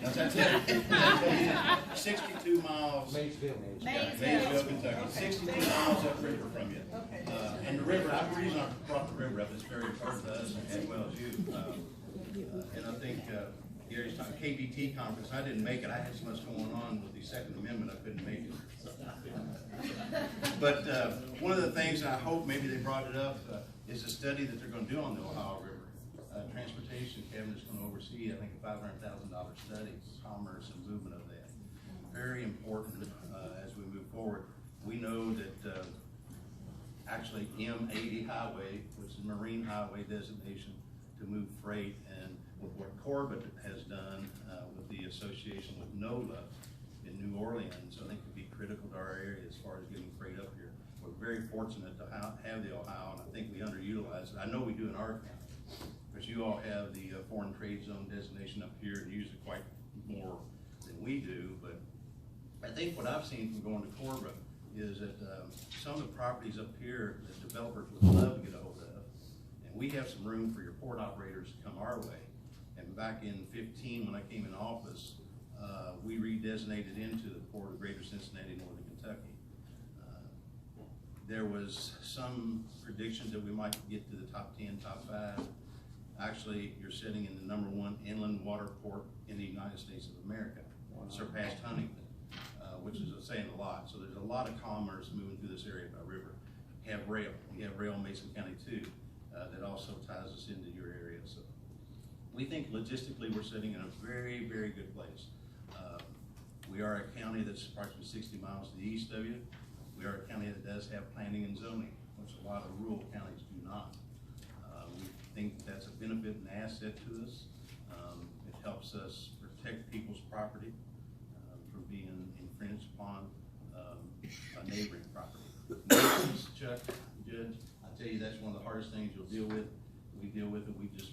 That's it. 62 miles. Maysville. Maysville, Kentucky. 62 miles upriver from you. And the river, the reason I brought the river up is very important to us as well as you. And I think Gary's talking KBT conference. I didn't make it. I had so much going on with the Second Amendment, I couldn't make it. But one of the things, and I hope maybe they brought it up, is a study that they're going to do on the Ohio River. Transportation Cabinet is going to oversee, I think, a $500,000 study, commerce and movement of that. Very important as we move forward. We know that actually M80 highway, which is Marine Highway designation to move freight, and with what Corbett has done with the association with NOLA in New Orleans, I think would be critical to our area as far as getting freight up here. We're very fortunate to have the Ohio, and I think we underutilize it. I know we do in our county. But you all have the foreign trade zone designation up here and use it quite more than we do. But I think what I've seen from going to Corbett is that some of the properties up here that developers would love to get a hold of, and we have some room for your port operators to come our way. And back in 15, when I came in office, we redesignated into the port of Greater Cincinnati, Northern Kentucky. There was some predictions that we might get to the top 10, top 5. Actually, you're sitting in the #1 inland water port in the United States of America, surpassed Huntington, which is saying a lot. So there's a lot of commerce moving through this area by river. We have rail in Mason County too, that also ties us into your area. So we think logistically we're sitting in a very, very good place. We are a county that's approximately 60 miles to the east of you. We are a county that does have planning and zoning, which a lot of rural counties do not. I think that's a benefit and asset to us. It helps us protect people's property from being infringed upon a neighboring property. Chuck, Judge, I tell you, that's one of the hardest things you'll deal with. We deal with it. We just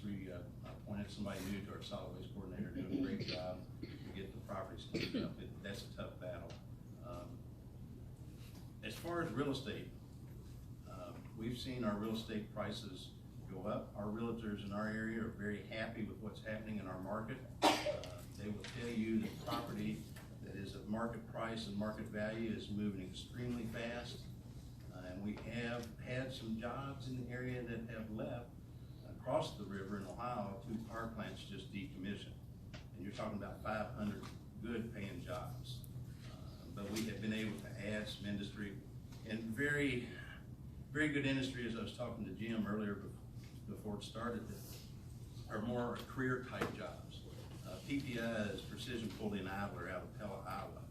appointed somebody new to our solid waste coordinator, doing a great job to get the properties cleaned up. That's a tough battle. As far as real estate, we've seen our real estate prices go up. Our realtors in our area are very happy with what's happening in our market. They will tell you that property that is at market price and market value is moving extremely fast. And we have had some jobs in the area that have left across the river in Ohio. 2 power plants just decommissioned. And you're talking about 500 good paying jobs. But we have been able to add some industry, and very, very good industry, as I was talking to Jim earlier before it started, that are more career type jobs. PPI is Precision Pulley and Idler out of Pella, Iowa.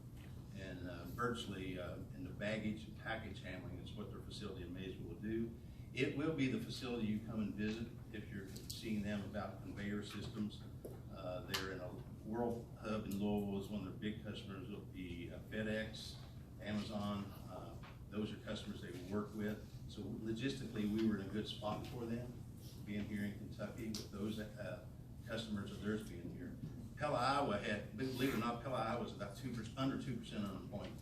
And virtually in the baggage and package handling is what their facility in Maysville will do. It will be the facility you come and visit if you're seeing them about conveyor systems. They're in a World Hub in Louisville is one of their big customers. Will be FedEx, Amazon. Those are customers they work with. So logistically, we were in a good spot for them, being here in Kentucky with those customers of theirs being here. Pella, Iowa had, believe it or not, Pella, Iowa was about under 2% unemployment.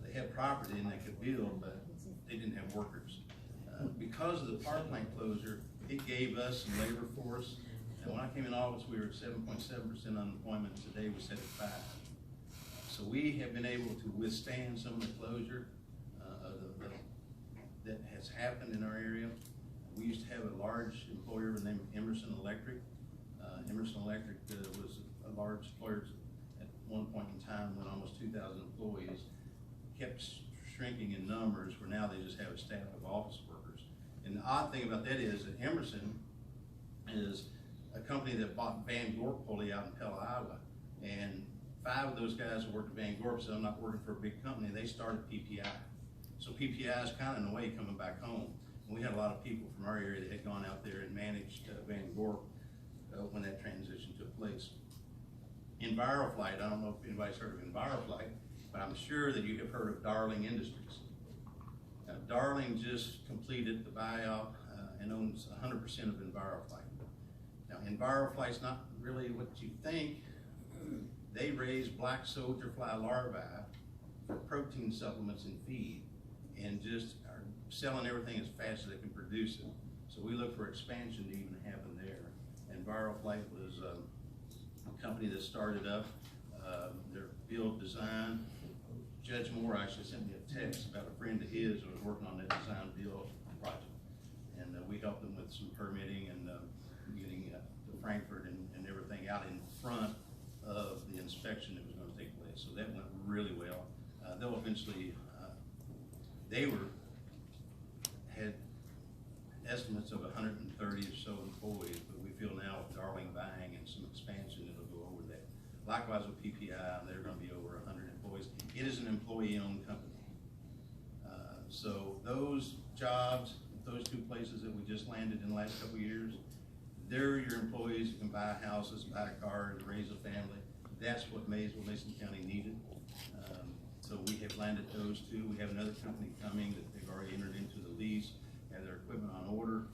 They had property and they could build, but they didn't have workers. Because of the power plant closure, it gave us some labor force. And when I came in office, we were at 7.7% unemployment. Today we're set at 5. So we have been able to withstand some of the closure that has happened in our area. We used to have a large employer by the name of Emerson Electric. Emerson Electric was a large employer at one point in time when almost 2,000 employees, kept shrinking in numbers, where now they just have a staff of office workers. And the odd thing about that is that Emerson is a company that bought Van Gorp Pulley out in Pella, Iowa. And 5 of those guys who worked at Van Gorp said, I'm not working for a big company. They started PPI. So PPI is kind of in a way coming back home. And we had a lot of people from our area that had gone out there and managed Van Gorp when that transition took place. EnviroFlight, I don't know if anybody's heard of EnviroFlight, but I'm sure that you have heard of Darling Industries. Now, Darling just completed the buyout and owns 100% of EnviroFlight. Now, EnviroFlight's not really what you think. They raise black soldier fly larvae for protein supplements and feed, and just are selling everything as fast as they can produce it. So we look for expansion to even happen there. EnviroFlight was a company company that started up. Their build design. Judge Moore actually sent me a text about a friend of his who was working on that design build project. And we helped them with some permitting and getting to Frankfurt and everything out in front of the inspection that was going to take place. So that went really well. They'll eventually, had estimates of 130 or so employees, but we feel now with Darling buying and some expansion, it'll go over that. Likewise with PPI, they're going to be over 100 employees. It is an employee-owned company. So those jobs, those two places that we just landed in the last couple of years, they're your employees who can buy houses, buy cars, raise a family. That's what Maysville, Mason County needed. So we have landed those two. We have another company coming that they've already entered into the lease, have their equipment on order.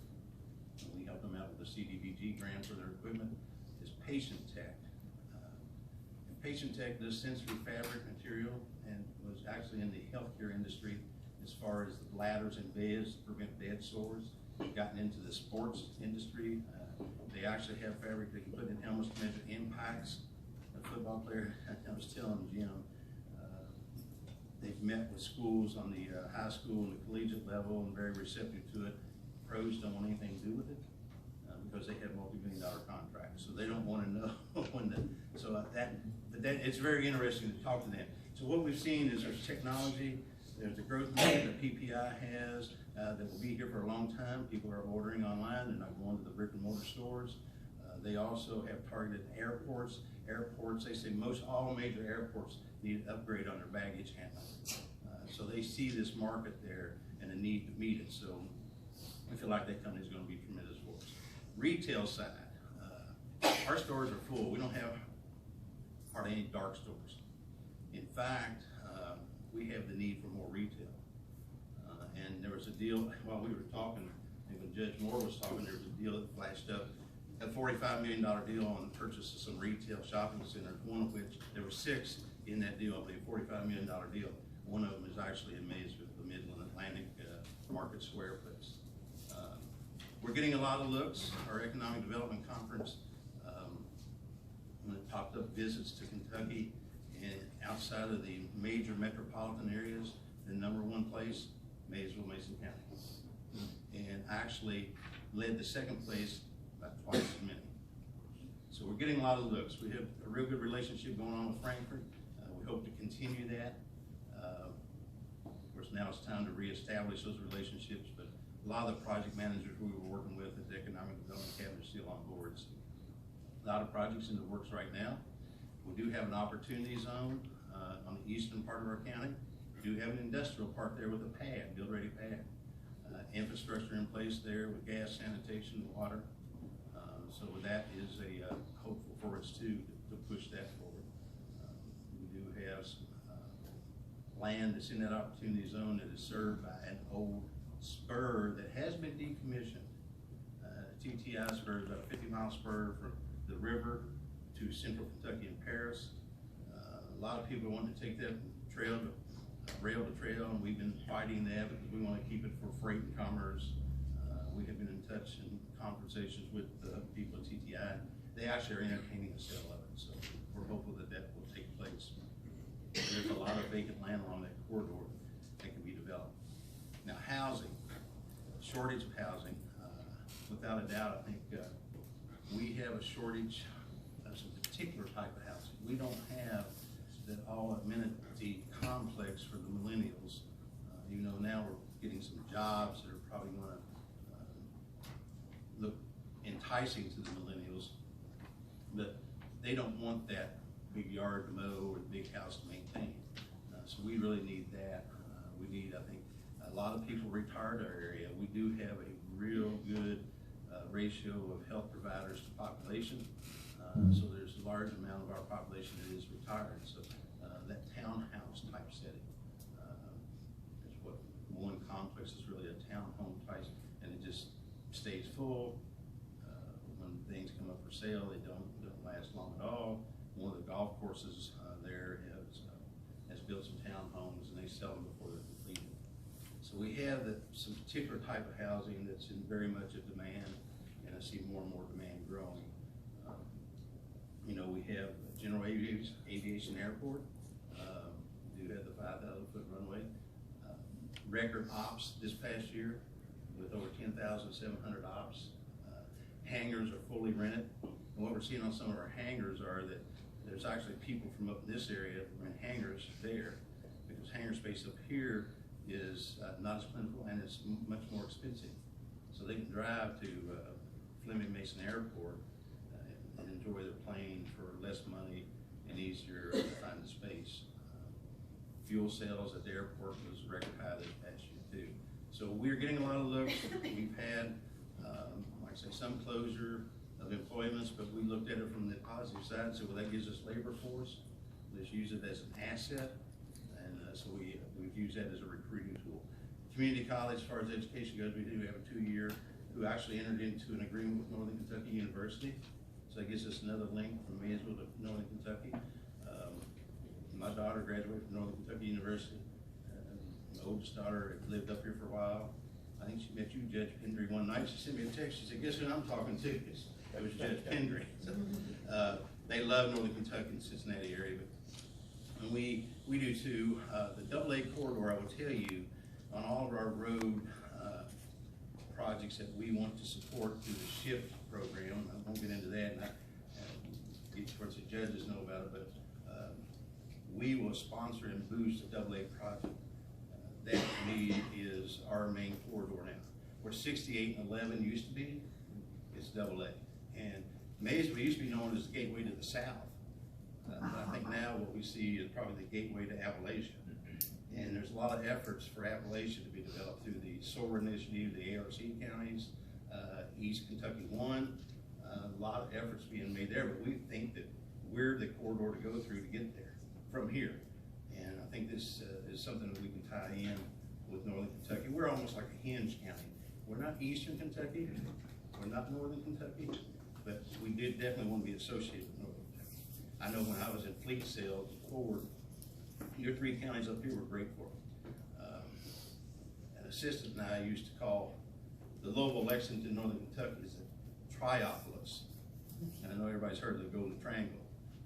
And we help them out with the CDBG grant for their equipment. Is Patient Tech. And Patient Tech does sensory fabric material and was actually in the healthcare industry as far as the bladders and beds to prevent bed sores. They've gotten into the sports industry. They actually have fabric they can put in helmets to measure impacts. A football player, I was telling Jim, they've met with schools on the high school and the collegiate level and very receptive to it. Pros don't want anything to do with it because they have multi-million-dollar contracts, so they don't want to know when the, but it's very interesting to talk to them. So what we've seen is there's technology, there's the growth market that PPI has that will be here for a long time. People are ordering online, they're not going to the brick and mortar stores. They also have targeted airports. Airports, they say all major airports need an upgrade on their baggage handling. So they see this market there and a need to meet it. So we feel like that company is going to be tremendous for us. Retail side, our stores are full. We don't have hardly any dark stores. In fact, we have the need for more retail. And there was a deal while we were talking, and when Judge Moore was talking, there was a deal that flashed up. A $45 million deal on the purchase of some retail shopping centers, one of which, there were 6 in that deal, I believe, $45 million deal. One of them is actually in Maysville, the Midland Atlantic Market Square place. We're getting a lot of looks. Our Economic Development Conference, when it popped up visits to Kentucky and outside of the major metropolitan areas, the #1 place, Maysville, Mason County. And actually led the second place about twice as many. So we're getting a lot of looks. We have a real good relationship going on with Frankfurt. We hope to continue that. Of course, now it's time to reestablish those relationships, but a lot of the project managers we were working with at the Economic Development Cabinet are still on board. So a lot of projects in the works right now. We do have an opportunity zone on the eastern part of our county. We do have an industrial park there with a pad, build-ready pad. Infrastructure in place there with gas, sanitation, water. So that is a hopeful for us too to push that forward. We do have some land that's in that opportunity zone that is served by an old spur that has been decommissioned. TTI spur is about a 50-mile spur from the river to central Kentucky and Paris. A lot of people want to take that trail to rail to trail, and we've been fighting that because we want to keep it for freight and commerce. We have been in touch and conversations with the people at TTI. They actually are entertaining a sale of it, so we're hopeful that that will take place. There's a lot of vacant land along that corridor that can be developed. Now, housing, shortage of housing. Without a doubt, I think we have a shortage of some particular type of housing. We don't have that all amenity complex for the millennials. Even though now we're getting some jobs that are probably going to look enticing to the millennials, but they don't want that big yard to mow or the big house to maintain. So we really need that. We need, I think, a lot of people retired our area. We do have a real good ratio of health providers to population. So there's a large amount of our population that is retired. So that townhouse type setting is what one complex is really a townhome type, and it just stays full. When things come up for sale, they don't last long at all. One of the golf courses there has built some townhomes, and they sell them before they're completed. So we have some particular type of housing that's in very much of demand, and I see more and more demand growing. You know, we We have General Aviation Airport. We do have the 5,000-foot runway. Record ops this past year with over 10,700 ops. Hangars are fully rented. And what we're seeing on some of our hangars are that there's actually people from up in this area rent hangars there, because hangar space up here is not as plentiful and it's much more expensive. So they can drive to Fleming Mason Airport and enjoy their plane for less money and easier to find the space. Fuel sales at the airport was record high this past year too. So we're getting a lot of looks. We've had, like I say, some closure of employments, but we looked at it from the positive side. So well, that gives us labor force. Let's use it as an asset, and so we've used that as a recruiting tool. Community college, as far as education goes, we do have a 2-year who actually entered into an agreement with Northern Kentucky University. So that gives us another link from Maysville to Northern Kentucky. My daughter graduated from Northern Kentucky University. My oldest daughter lived up here for a while. I think she met you, Judge Pendry, one night. She sent me a text. She said, "Guess who I'm talking to?" That was Judge Pendry. So, they love Northern Kentucky and Cincinnati area, but we do too. The AA corridor, I will tell you, on all of our road projects that we want to support through the SHIP program. I won't get into that, and of course the judges know about it, but we will sponsor and boost the AA project. That to me is our main corridor now. Where 68 and 11 used to be, it's AA. And Maysville used to be known as the gateway to the south. But I think now what we see is probably the gateway to Appalachia. And there's a lot of efforts for Appalachia to be developed through the SOAR initiative, the ARC counties, East Kentucky 1. A lot of efforts being made there, but we think that we're the corridor to go through to get there from here. And I think this is something that we can tie in with Northern Kentucky. We're almost like a hinge county. We're not Eastern Kentucky, we're not Northern Kentucky, but we did definitely want to be associated with Northern Kentucky. I know when I was in fleet sales before, your 3 counties up here were great for me. An assistant and I used to call the Louisville, Lexington, Northern Kentucky is a triopolis. And I know everybody's heard of the Golden Triangle,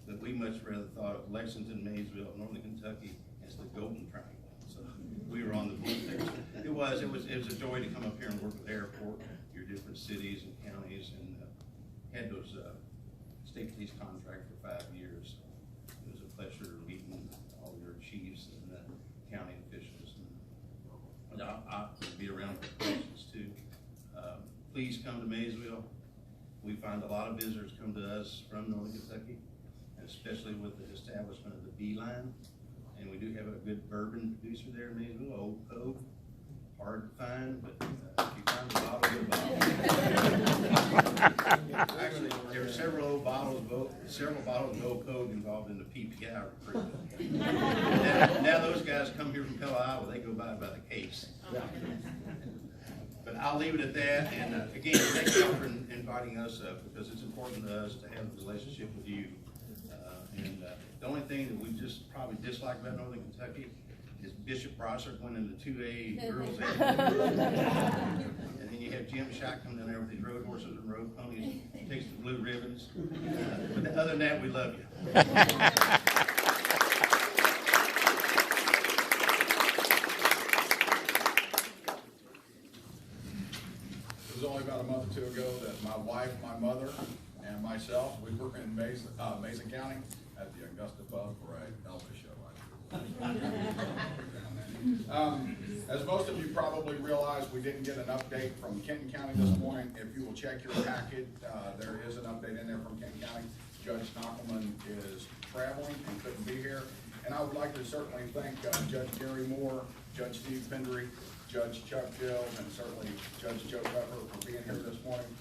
but we much rather thought of Lexington, Maysville, Northern Kentucky as the Golden Triangle. So we were on the blue there. It was a joy to come up here and work with the airport, your different cities and counties, and had those state police contract for 5 years. It was a pleasure meeting all your chiefs and county officials. And I'll be around for questions too. Please come to Maysville. We find a lot of visitors come to us from Northern Kentucky, and especially with the establishment of the B line. And we do have a good bourbon producer there in Maysville, Old Cove. Hard to find, but if you find a bottle, good bottle. Actually, there were several bottles of Old Cove involved in the PPI recruitment. now those guys come here from Pella, Iowa, they go by the case. But I'll leave it at that, and again, thank you for inviting us up, because it's important to us to have a relationship with you. The only thing that we just probably dislike about Northern Kentucky is Bishop Brossart went into 2A girls age. And then you have Jim Shack come down there with these road horses and road ponies, takes the blue ribbons. But other than that, we love you. It was only about a month or 2 ago that my wife, my mother, and myself, we work in Mason County at the Augusta Pub for a Elvis show. As most of you probably realize, we didn't get an update from Kenton County this morning. If you will check your packet, there is an update in there from Kenton County. Judge Knockelman is traveling and couldn't be here. And I would like to certainly thank Judge Gary Moore, Judge Steve Pendry, Judge Chuck Gill, and certainly Judge Joe Pepper for being here this morning.